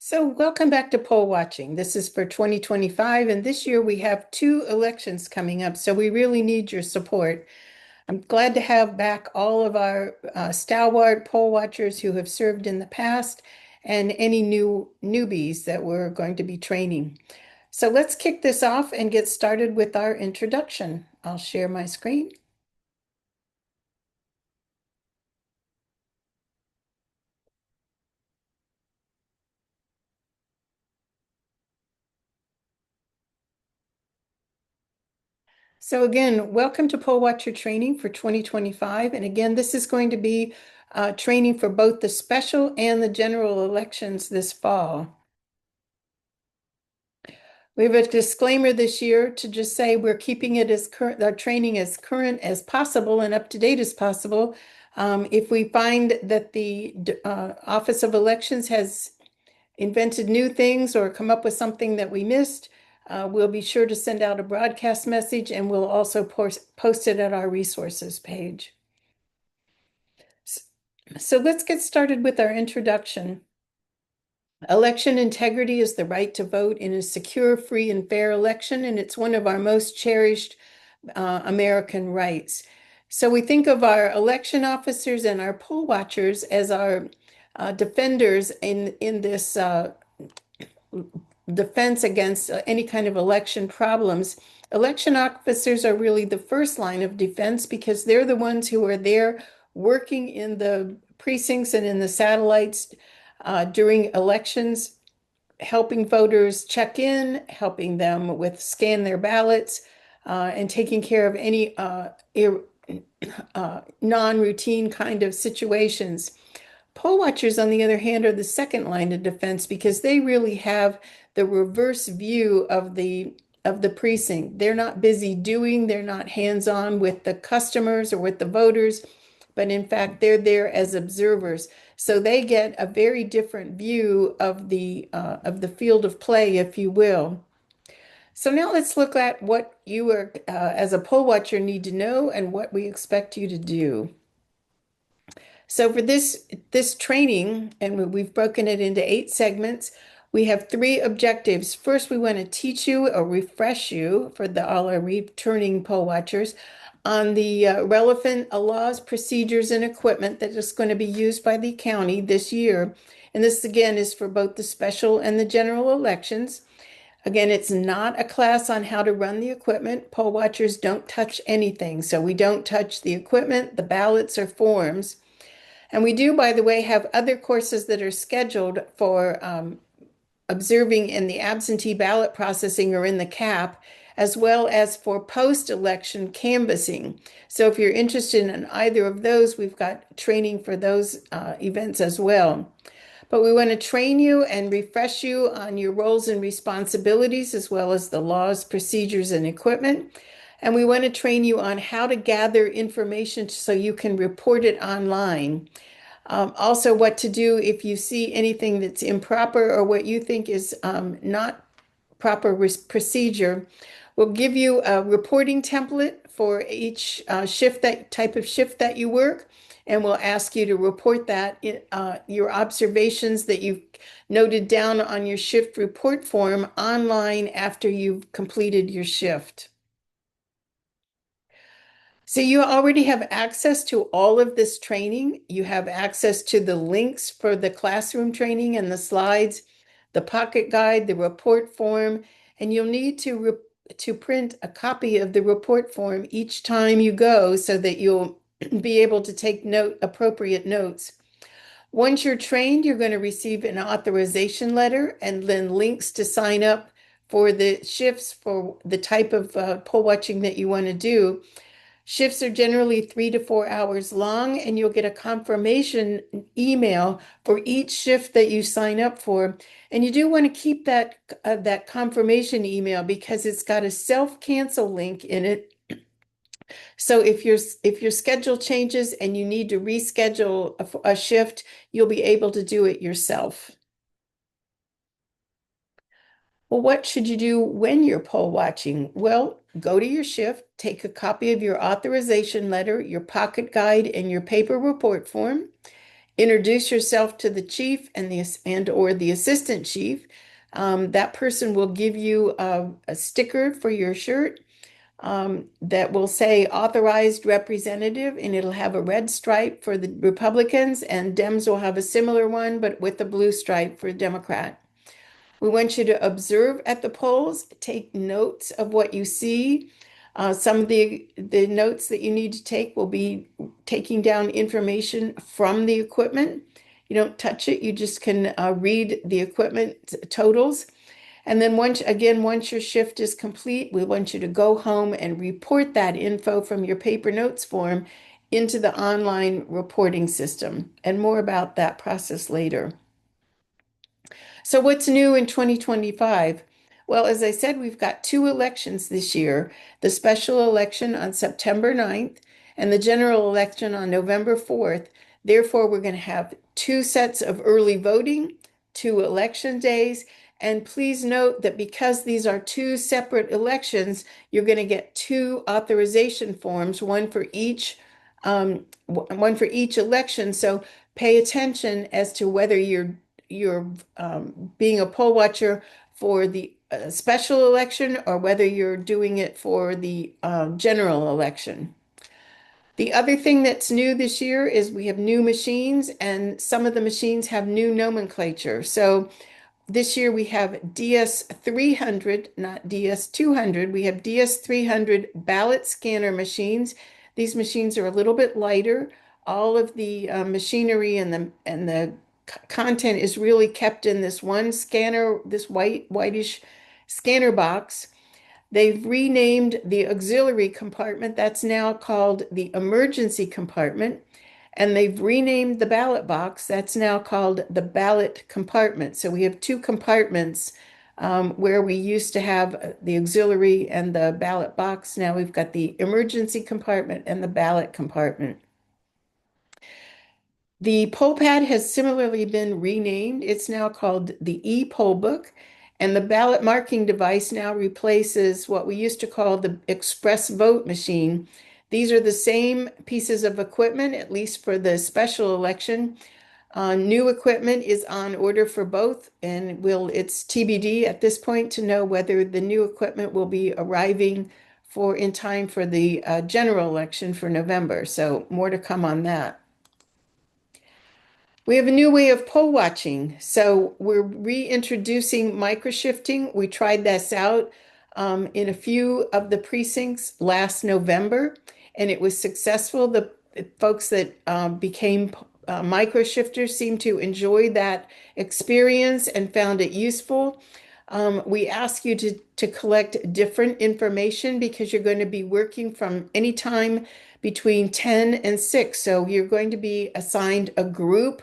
So, welcome back to poll watching. This is for 2025, and this year we have two elections coming up, so we really need your support. I'm glad to have back all of our stalwart poll watchers who have served in the past and any new newbies that we're going to be training. So, let's kick this off and get started with our introduction. I'll share my screen. So again, welcome to Poll Watcher Training for 2025. And again, this is going to be training for both the special and the general elections this fall. We have a disclaimer this year to just say we're keeping it as current, our training as current as possible and up to date as possible. If we find that the Office of Elections has invented new things or come up with something that we missed, we'll be sure to send out a broadcast message, and we'll also post it at our resources page. So let's get started with our introduction. Election integrity is the right to vote in a secure, free, and fair election, and it's one of our most cherished American rights. So we think of our election officers and our poll watchers as our defenders in this defense against any kind of election problems. Election officers are really the first line of defense because they're the ones who are there working in the precincts and in the satellites during elections, helping voters check in, helping them with scan their ballots, and taking care of any non-routine kind of situations. Poll watchers, on the other hand, are the second line of defense because they really have the reverse view of the precinct. They're not busy doing, they're not hands-on with the customers or with the voters, but in fact, they're there as observers. So they get a very different view of the field of play, if you will. So now let's look at what you are, as a poll watcher, need to know and what we expect you to do. So for this training, and we've broken it into 8 segments, we have 3 objectives. First, we want to teach you or refresh you for all our returning poll watchers on the relevant laws, procedures, and equipment that is going to be used by the county this year. And this again is for both the special and the general elections. Again, it's not a class on how to run the equipment. Poll watchers don't touch anything. So we don't touch the equipment, the ballots, or forms. And we do, by the way, have other courses that are scheduled for observing in the absentee ballot processing or in the CAP, as well as for post-election canvassing. So if you're interested in either of those, we've got training for those events as well. But we want to train you and refresh you on your roles and responsibilities, as well as the laws, procedures, and equipment. And we want to train you on how to gather information so you can report it online. Also, what to do if you see anything that's improper or what you think is not proper procedure. We'll give you a reporting template for each type of shift that you work, and we'll ask you to report that your observations that you've noted down on your shift report form online after you've completed your shift. So you already have access to all of this training. You have access to the links for the classroom training and the slides, the pocket guide, the report form, and you'll need to print a copy of the report form each time you go so that you'll be able to take appropriate notes. Once you're trained, you're going to receive an authorization letter and then links to sign up for the shifts for the type of poll watching that you want to do. Shifts are generally 3 to 4 hours long, and you'll get a confirmation email for each shift that you sign up for. And you do want to keep that confirmation email because it's got a self-cancel link in it. So if your schedule changes and you need to reschedule a shift, you'll be able to do it yourself. Well, what should you do when you're poll watching? Well, go to your shift, take a copy of your authorization letter, your pocket guide, and your paper report form. Introduce yourself to the chief and or the assistant chief. That person will give you a sticker for your shirt that will say authorized representative, and it'll have a red stripe for the Republicans, and Dems will have a similar one, but with a blue stripe for Democrat. We want you to observe at the polls, take notes of what you see. Some of the notes that you need to take will be taking down information from the equipment. You don't touch it, you just can read the equipment totals. And then once your shift is complete, we want you to go home and report that info from your paper notes form into the online reporting system. And more about that process later. So what's new in 2025? Well, as I said, we've got two elections this year, the special election on September 9th and the general election on November 4th. Therefore, we're going to have two sets of early voting, two election days. And please note that because these are two separate elections, you're going to get two authorization forms, one for each election. So pay attention as to whether you're being a poll watcher for the special election or whether you're doing it for the general election. The other thing that's new this year is we have new machines, and some of the machines have new nomenclature. So this year we have DS300, not DS200. We have DS300 ballot scanner machines. These machines are a little bit lighter. All of the machinery and the content is really kept in this one scanner, this whitish scanner box. They've renamed the auxiliary compartment. That's now called the emergency compartment. And they've renamed the ballot box. That's now called the ballot compartment. So we have two compartments where we used to have the auxiliary and the ballot box. Now we've got the emergency compartment and the ballot compartment. The poll pad has similarly been renamed. It's now called the e-poll book, and the ballot marking device now replaces what we used to call the express vote machine. These are the same pieces of equipment, at least for the special election. New equipment is on order for both, and it's TBD at this point to know whether the new equipment will be arriving in time for the general election for November. So more to come on that. We have a new way of poll watching. So we're reintroducing microshifting. We tried this out in a few of the precincts last November, and it was successful. The folks that became microshifters seemed to enjoy that experience and found it useful. We ask you to collect different information because you're going to be working from any time between 10 and 6. So you're going to be assigned a group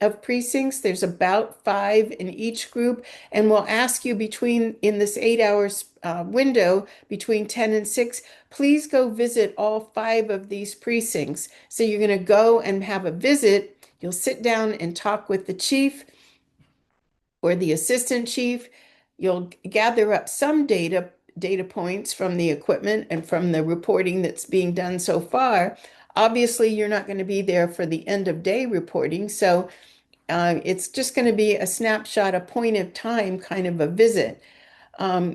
of precincts. There's about 5 in each group, and we'll ask you in this 8 hours window between 10 and 6, please go visit all 5 of these precincts. So you're going to go and have a visit. You'll sit down and talk with the chief or the assistant chief. You'll gather up some data points from the equipment and from the reporting that's being done so far. Obviously, you're not going to be there for the end of day reporting, so it's just going to be a snapshot, a point of time kind of a visit.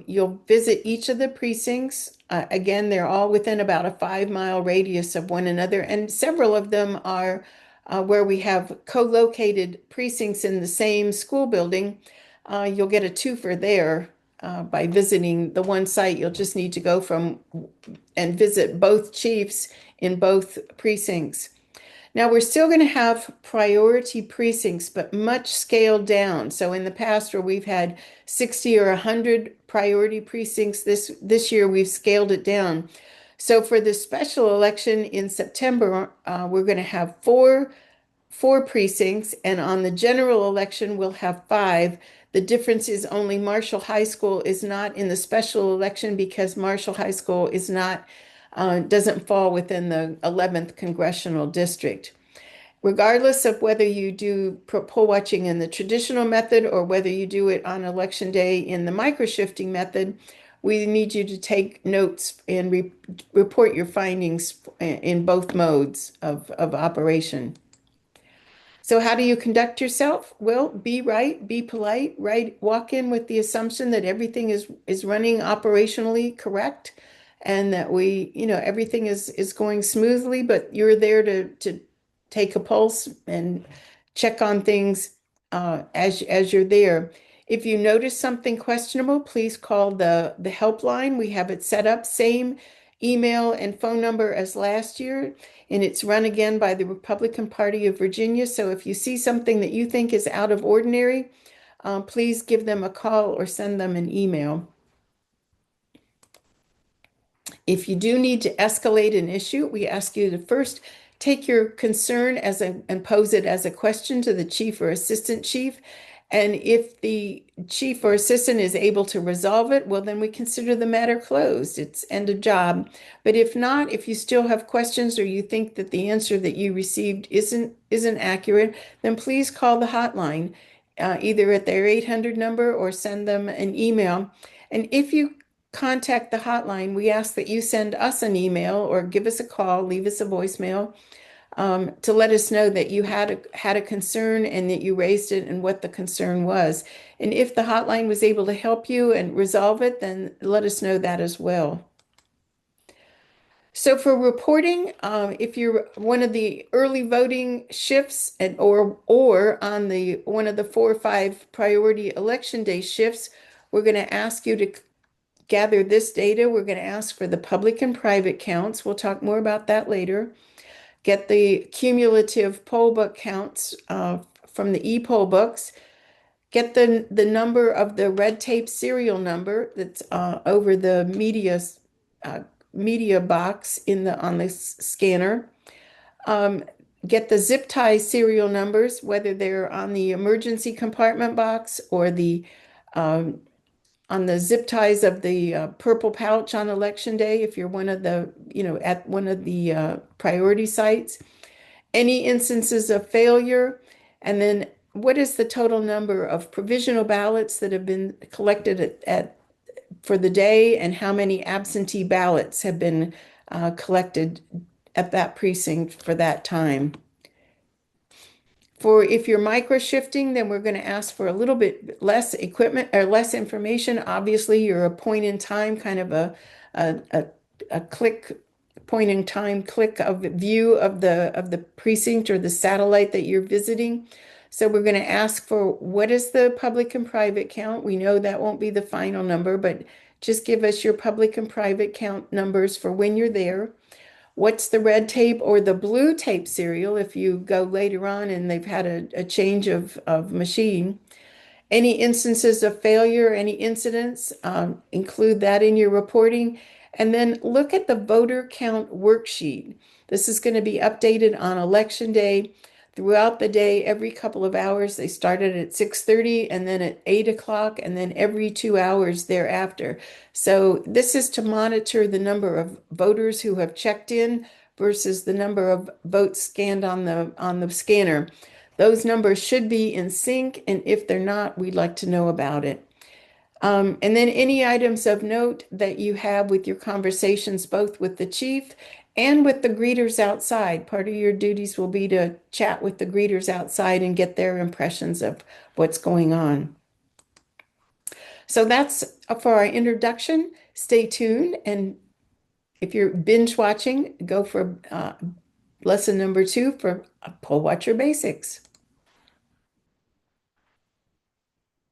You'll visit each of the precincts. Again, they're all within about a 5-mile radius of one another, and several of them are where we have co-located precincts in the same school building. You'll get a twofer there by visiting the one site. You'll just need to go and visit both chiefs in both precincts. Now, we're still going to have priority precincts, but much scaled down. So in the past, where we've had 60 or 100 priority precincts, this year we've scaled it down. So for the special election in September, we're going to have four precincts, and on the general election, we'll have 5. The difference is only Marshall High School is not in the special election because Marshall High School doesn't fall within the 11th congressional district. Regardless of whether you do poll watching in the traditional method or whether you do it on election day in the microshifting method, we need you to take notes and report your findings in both modes of operation. So how do you conduct yourself? Well, be right, be polite, right? Walk in with the assumption that everything is running operationally correct and that everything is going smoothly, but you're there to take a pulse and check on things as you're there. If you notice something questionable, please call the helpline. We have it set up, same email and phone number as last year, and it's run again by the Republican Party of Virginia. So if you see something that you think is out of ordinary, please give them a call or send them an email. If you do need to escalate an issue, we ask you to first take your concern and pose it as a question to the chief or assistant chief. And if the chief or assistant is able to resolve it, well, then we consider the matter closed. It's end of job. But if not, if you still have questions or you think that the answer that you received isn't accurate, then please call the hotline, either at their 800 number or send them an email. And if you contact the hotline, we ask that you send us an email or give us a call, leave us a voicemail, to let us know that you had a concern and that you raised it and what the concern was. And if the hotline was able to help you and resolve it, then let us know that as well. So for reporting, if you're one of the early voting shifts or on the one of the 4 or 5 priority election day shifts, we're going to ask you to gather this data. We're going to ask for the public and private counts. We'll talk more about that later. Get the cumulative poll book counts from the e-poll books. Get the number of the red tape serial number that's over the media box on the scanner. Get the zip tie serial numbers, whether they're on the emergency compartment box or um, on the zip ties of the purple pouch on election day, if you're one of at one of the priority sites. Any instances of failure, and then what is the total number of provisional ballots that have been collected for the day, and how many absentee ballots have been collected at that precinct for that time. For if you're micro shifting, then we're going to ask for a little bit less equipment or less information. Obviously, you're a point in time, kind of a click point in time click of view of the precinct or the satellite that you're visiting. So we're going to ask for what is the public and private count. We know that won't be the final number, but just give us your public and private count numbers for when you're there. What's the red tape or the blue tape serial if you go later on and they've had a change of machine? Any instances of failure, any incidents, include that in your reporting. And then look at the voter count worksheet. This is going to be updated on election day throughout the day, every couple of hours. They started at 6:30 and then at 8 o'clock and then every 2 hours thereafter. So this is to monitor the number of voters who have checked in versus the number of votes scanned on the scanner. Those numbers should be in sync, and if they're not, we'd like to know about it. And then any items of note that you have with your conversations, both with the chief and with the greeters outside. Part of your duties will be to chat with the greeters outside and get their impressions of what's going on. So that's for our introduction. Stay tuned, and if you're binge watching, go for lesson number 2 for Poll Watcher Basics.